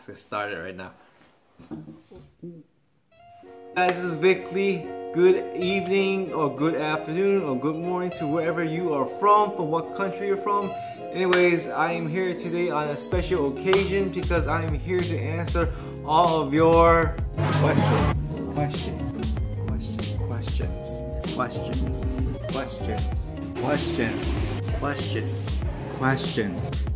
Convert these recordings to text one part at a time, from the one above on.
Let's get started right now. Guys, this is Vickley. Good evening or good afternoon or good morning to wherever you are from what country you're from. Anyways, I am here today on a special occasion because I am here to answer all of your questions.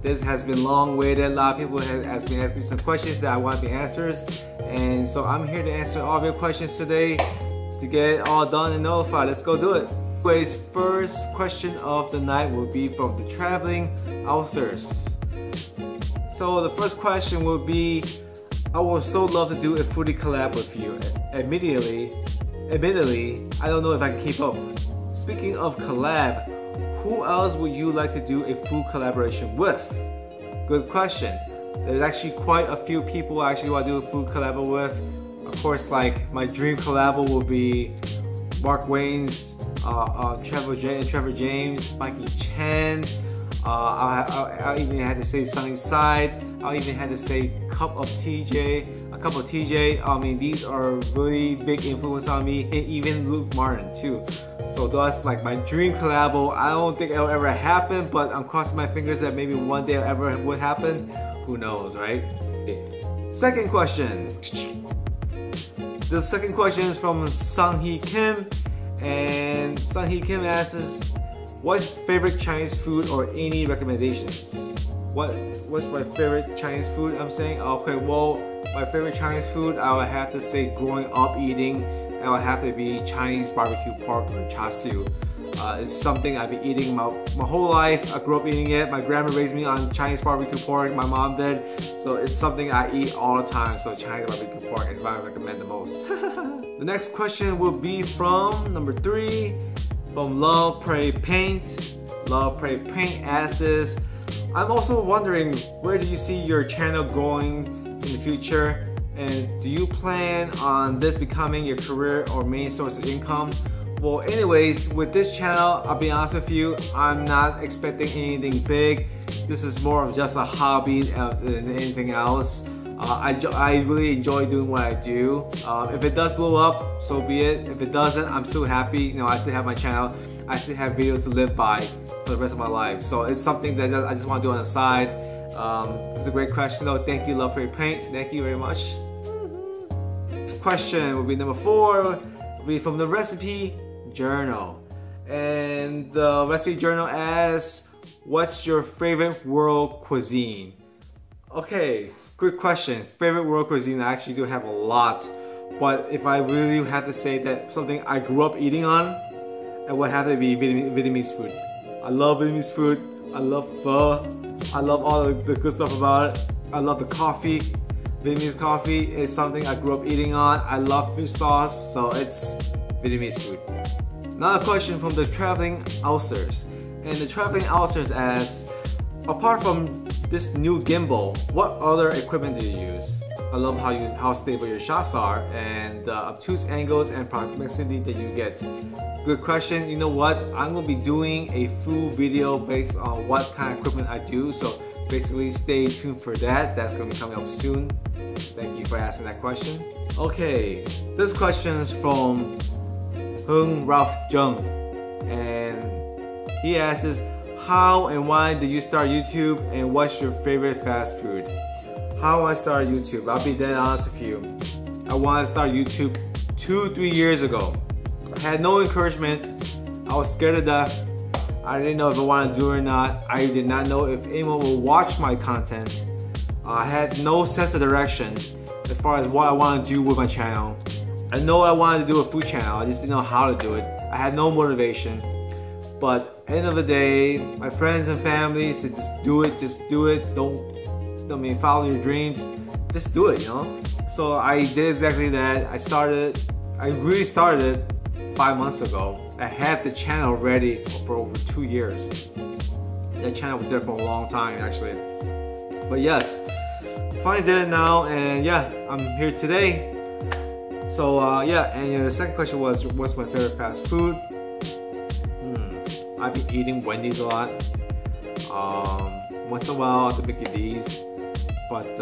This has been long waited. A lot of people has been asking me some questions that I want the answers, and so I'm here to answer all of your questions today to get it all done and notified. Let's go do it. Anyways, first question of the night will be from the traveling ulcers. So the first question will be, I would so love to do a foodie collab with you. Admittedly, I don't know if I can keep up. Speaking of collab, who else would you like to do a food collaboration with? Good question. There's actually quite a few people I actually want to do a food collab with. Of course, like my dream collab will be Mark Wayne's, Trevor James, Mikey Chen. I even had to say Sunny Side. I even had to say a cup of TJ. I mean, these are really big influence on me, and even Luke Martin too. So that's like my dream collabo. I don't think it'll ever happen, but I'm crossing my fingers that maybe one day it ever would happen. Who knows, right? Second question. The second question is from Sungheekim, and Sungheekim asks, what's favorite Chinese food or any recommendations? What's my favorite Chinese food? I'm saying, okay, well, my favorite Chinese food, I would have to say growing up eating, it would have to be Chinese barbecue pork or char siu. It's something I've been eating my whole life. I grew up eating it. My grandma raised me on Chinese barbecue pork, my mom did. So it's something I eat all the time. So Chinese barbecue pork is what I recommend the most. The next question will be from number 3, from Lovepraypaint. Lovepraypaint asks this, I'm also wondering, where do you see your channel going in the future? And do you plan on this becoming your career or main source of income? Well, anyways, with this channel, I'll be honest with you, I'm not expecting anything big. This is more of just a hobby than anything else. I really enjoy doing what I do. If it does blow up, so be it. If it doesn't, I'm still happy. You know, I still have my channel. I still have videos to live by for the rest of my life. So it's something that I just want to do on the side. It's a great question though. Thank you, Lovepraypaint. Thank you very much. Next question will be number 4. Will be from the recipe journal. And the recipe journal asks, what's your favorite world cuisine? Okay, good question. Favorite world cuisine, I actually do have a lot. But if I really had to say that something I grew up eating on, it would have to be Vietnamese food. I love Vietnamese food. I love pho. I love all the good stuff about it. I love the coffee. Vietnamese coffee is something I grew up eating on. I love fish sauce, so it's Vietnamese food. Another question from the traveling ulcers. And the traveling ulcers asks, apart from this new gimbal, what other equipment do you use? I love how stable your shots are and the obtuse angles and proximity that you get. Good question. You know what? I'm going to be doing a full video based on what kind of equipment I do. So basically stay tuned for that. That's going to be coming up soon. Thank you for asking that question. Okay, this question is from Hyun jeong, and he asks, how and why did you start YouTube, and what's your favorite fast food? How I started YouTube, I'll be dead honest with you. I wanted to start YouTube 2-3 years ago. I had no encouragement. I was scared to death. I didn't know if I wanted to do it or not. I did not know if anyone would watch my content. I had no sense of direction as far as what I wanted to do with my channel. I know I wanted to do a food channel, I just didn't know how to do it. I had no motivation. But at the end of the day, my friends and family said just do it. Don't follow your dreams. Just do it, you know? So I did exactly that. I really started 5 months ago. I had the channel ready for over 2 years. That channel was there for a long time actually. But yes, finally did it now, and yeah, I'm here today. So yeah, and the second question was, what's my favorite fast food? I've been eating Wendy's a lot. Once in a while at the Mickey D's. But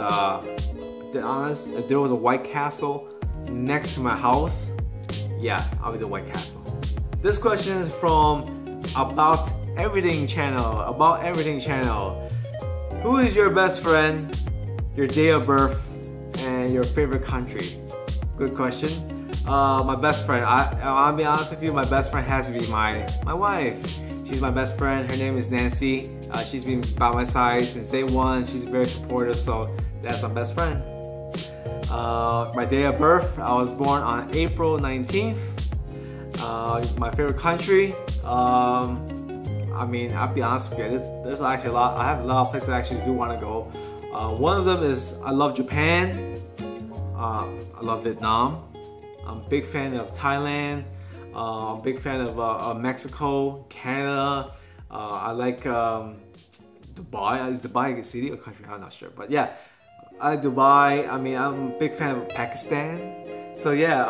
be honest, if there was a White Castle next to my house, yeah, I'll be the White Castle. This question is from About Everything channel. About Everything channel. Who is your best friend, your day of birth, and your favorite country? Good question. My best friend. I'll be honest with you. My best friend has to be my wife. She's my best friend. Her name is Nancy. She's been by my side since day one. She's very supportive, so that's my best friend. My day of birth, I was born on April 19th. My favorite country, I mean, I'll be honest with you, there's actually a lot. I have a lot of places I actually do want to go. One of them is, I love Japan. I love Vietnam. I'm a big fan of Thailand. I'm a big fan of Mexico, Canada. I like Dubai. Is Dubai a city or country? I'm not sure. But yeah, I like Dubai. I mean, I'm a big fan of Pakistan. So yeah,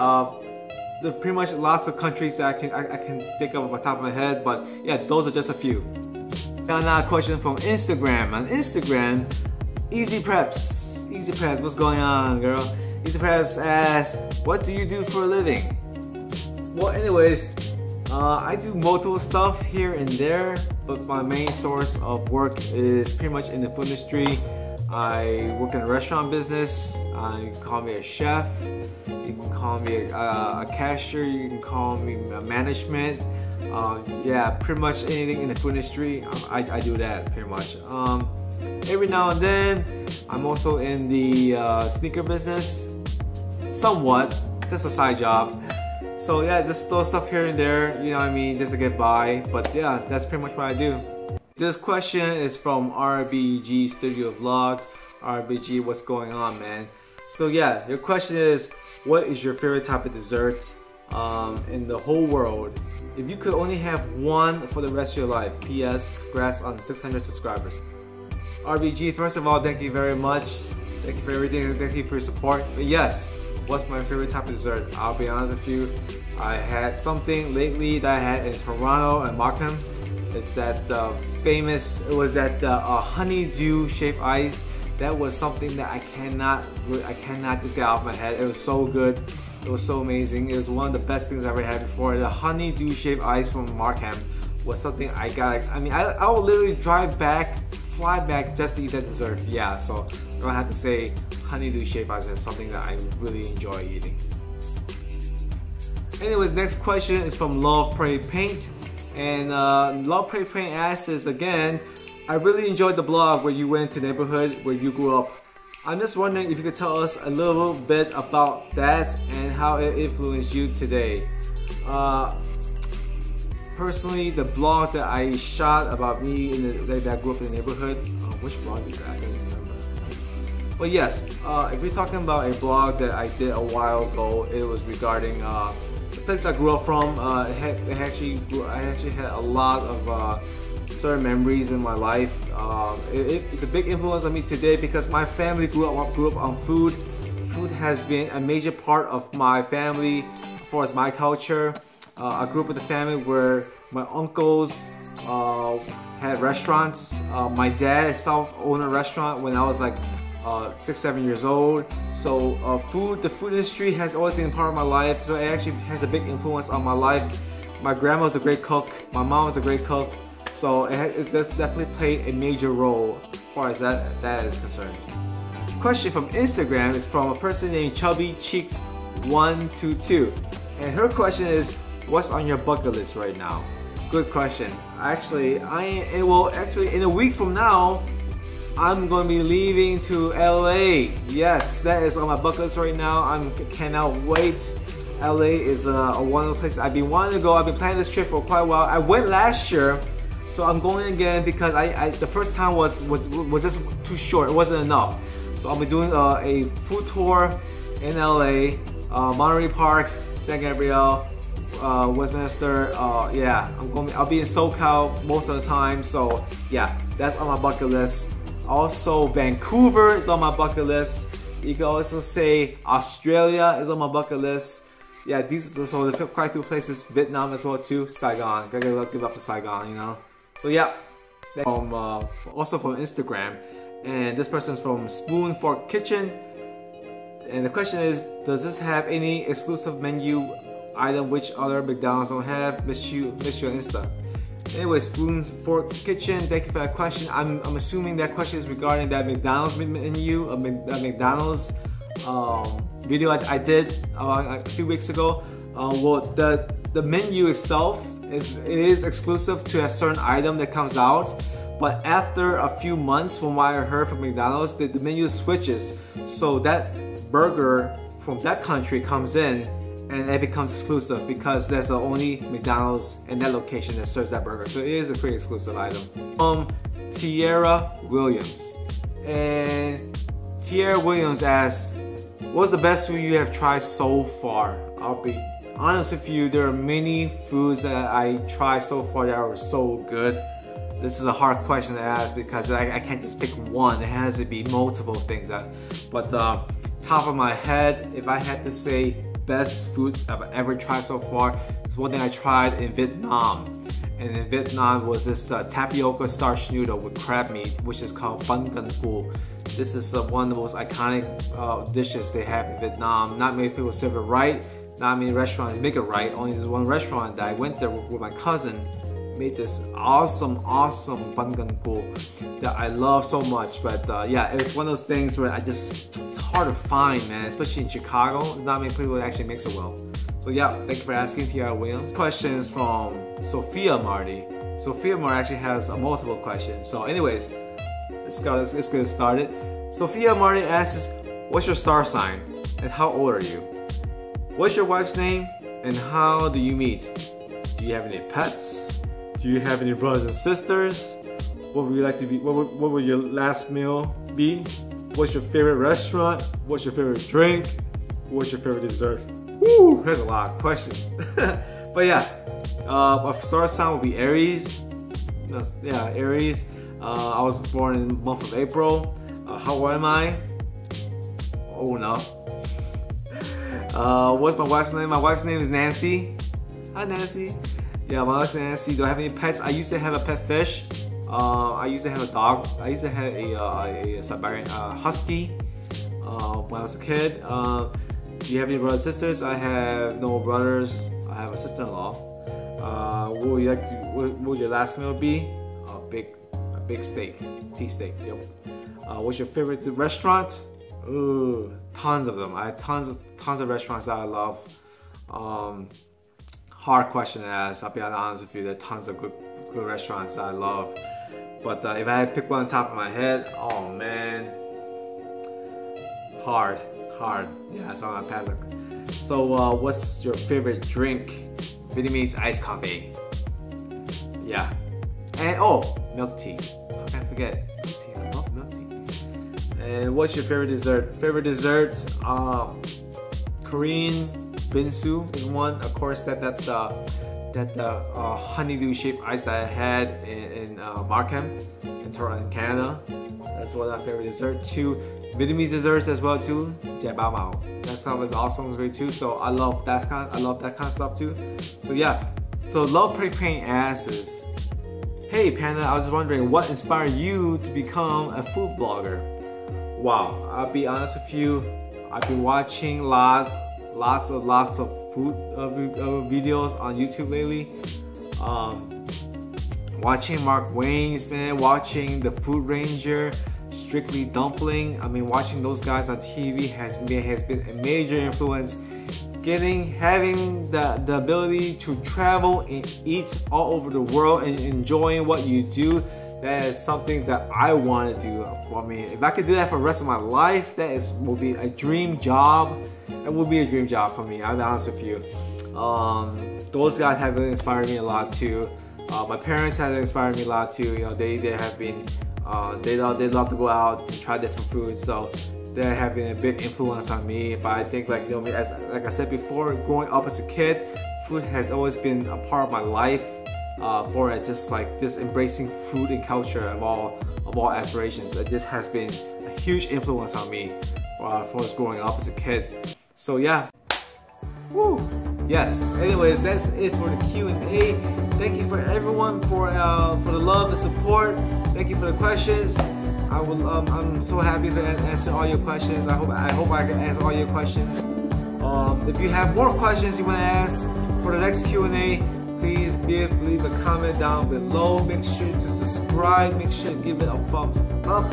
there's pretty much lots of countries that I can think of off the top of my head. But yeah, those are just a few. Now a question from Instagram. On Instagram, Easy Preps. Easy Preps, what's going on, girl? Easy Preps asks, what do you do for a living? Well, anyways, I do multiple stuff here and there, but my main source of work is pretty much in the food industry. I work in a restaurant business. You can call me a chef. You can call me a cashier. You can call me management. Yeah, pretty much anything in the food industry, I do that pretty much. Every now and then, I'm also in the sneaker business. Somewhat, that's a side job. So yeah, just throw stuff here and there, you know what I mean, just to get by. But yeah, that's pretty much what I do. This question is from RBG Studio Vlogs. RBG, what's going on, man? So yeah, your question is, what is your favorite type of dessert in the whole world? If you could only have one for the rest of your life. P.S. Congrats on 600 subscribers. RBG, first of all, thank you very much. Thank you for everything. Thank you for your support. But yes, what's my favorite type of dessert? I'll be honest with you. I had something lately that I had in Toronto and Markham. It's that famous, it was that honeydew shaved ice. That was something that I cannot just get off my head. It was so good. It was so amazing. It was one of the best things I ever had before. The honeydew shaved ice from Markham was something I got. I mean, I would literally fly back just to eat that dessert. Yeah, so I'm gonna have to say honeydew shaved ice is something that I really enjoy eating. Anyways, next question is from Lovepraypaint. And Lovepraypaint asks us again, I really enjoyed the blog where you went to the neighborhood where you grew up. I'm just wondering if you could tell us a little bit about that and how it influenced you today. Personally, the blog that I shot about me that grew up in the neighborhood, which blog is that? I don't even remember. But yes, if we're talking about a blog that I did a while ago, it was regarding the place I grew up from. I actually had a lot of certain memories in my life. It's a big influence on me today because my family grew up on food. Food has been a major part of my family as far as my culture. I grew up with a family where my uncles had restaurants. My dad himself owned a restaurant when I was like 6-7 years old. So the food industry has always been part of my life. So it actually has a big influence on my life. My grandma was a great cook. My mom was a great cook. So it does definitely play a major role as far as that is concerned. Question from Instagram is from a person named Chubby Cheeks 122, and her question is, what's on your bucket list right now? Good question. Actually, in a week from now, I'm going to be leaving to LA. Yes, that is on my bucket list right now. I cannot wait. LA is one of the places I've been wanting to go. I've been planning this trip for quite a while. I went last year. So I'm going again because the first time was just too short. It wasn't enough. So I'll be doing a food tour in LA, Monterey Park, San Gabriel, Westminster. Yeah, I'll be in SoCal most of the time. So yeah, that's on my bucket list. Also, Vancouver is on my bucket list. You can also say Australia is on my bucket list. Yeah, these are so there's quite a few places. Vietnam as well too. Saigon. Gotta give up to Saigon, you know. So yeah, also from Instagram, and this person's from Spoonforkchicken. And the question is, does this have any exclusive menu item which other McDonald's don't have? Miss you on Insta. Anyway, Spoonforkchicken, thank you for that question. I'm assuming that question is regarding that McDonald's menu, McDonald's video I did a few weeks ago. Well, the menu itself is exclusive to a certain item that comes out, but after a few months, from what I heard from McDonald's, the menu switches, so that burger from that country comes in and it becomes exclusive because there's the only McDonald's in that location that serves that burger. So it is a pretty exclusive item. Tiara Williams, and Tiara Williams asks, what's the best food you have tried so far? I'll be honest with you, there are many foods that I tried so far that are so good. This is a hard question to ask because I can't just pick one. It has to be multiple things. But top of my head, if I had to say best food I've ever tried so far, it's one thing I tried in Vietnam. And in Vietnam was this tapioca starch noodle with crab meat, which is called bun gan phu. This is one of the most iconic dishes they have in Vietnam. Not many people serve it right. Not many restaurants make it right. Only this one restaurant that I went there with my cousin made this awesome bun gan phu that I love so much. But yeah, it's one of those things where it's hard to find, man, especially in Chicago. Not many people actually make it well. So yeah, thank you for asking, Tiara Williams. Questions from Sofia Marti. Sofia Marti actually has multiple questions. So anyways, let's get started. Sofia Marti asks, what's your star sign and how old are you? What's your wife's name and how do you meet? Do you have any pets? Do you have any brothers and sisters? What would you like to be? What would your last meal be? What's your favorite restaurant? What's your favorite drink? What's your favorite dessert? Woo, there's a lot of questions. But yeah, my star sign will be Aries. Yeah, Aries. I was born in the month of April. How old am I? Oh no. What's my wife's name? My wife's name is Nancy. Hi Nancy. Yeah, my wife's Nancy. Do I have any pets? I used to have a pet fish. I used to have a dog. I used to have a Siberian husky when I was a kid. Do you have any brothers and sisters? I have no brothers. I have a sister-in-law. What would your last meal be? A big steak, tea steak. Yep. What's your favorite restaurant? Ooh, tons of them. I have tons of restaurants that I love. Hard question to ask. I'll be honest with you. There are tons of good restaurants that I love. But if I had to pick one on top of my head, oh man, hard. Yeah, it's on my palate. So, what's your favorite drink? Vietnamese iced coffee. Yeah, and oh, milk tea. I can't forget milk tea. I love milk tea. And what's your favorite dessert? Favorite dessert? Korean bingsu is one. Of course, that honeydew shaped ice that I had in Markham in Toronto, Canada. That's one of my favorite desserts. Two Vietnamese desserts as well too. Jia bao mao. That stuff is awesome great too. So I love that kind of stuff too. So yeah. So Lovepraypaint asks, hey Panda, I was wondering what inspired you to become a food blogger? Wow, I'll be honest with you. I've been watching lots of food videos on YouTube lately. Watching Mark Wayne's, man, watching the Food Ranger, Strictly Dumpling. I mean, watching those guys on TV has been a major influence. Having the ability to travel and eat all over the world and enjoying what you do, that is something that I want to do. I mean, if I could do that for the rest of my life, will be a dream job. That would be a dream job for me, I'll be honest with you. Those guys have really inspired me a lot too. My parents have inspired me a lot too. You know, they have been, they love to go out and try different foods. So they have been a big influence on me. But I think, like, you know, like I said before, growing up as a kid, food has always been a part of my life. Just embracing food and culture of all aspirations. This has been a huge influence on me for growing up as a kid. So yeah. Woo. Yes. Anyways, that's it for the Q&A. Thank you for everyone for the love and support. Thank you for the questions. I'm so happy to answer all your questions. I hope I can answer all your questions. If you have more questions you want to ask for the next Q&A, please leave a comment down below. Make sure to subscribe. Make sure to give it a thumbs up.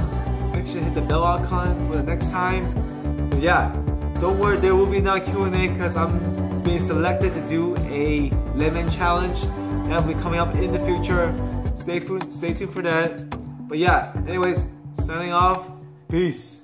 Make sure to hit the bell icon for the next time. So yeah, don't worry, there will be another Q&A because I'm being selected to do a lemon challenge. That will be coming up in the future. Stay tuned for that. But yeah, anyways, signing off. Peace.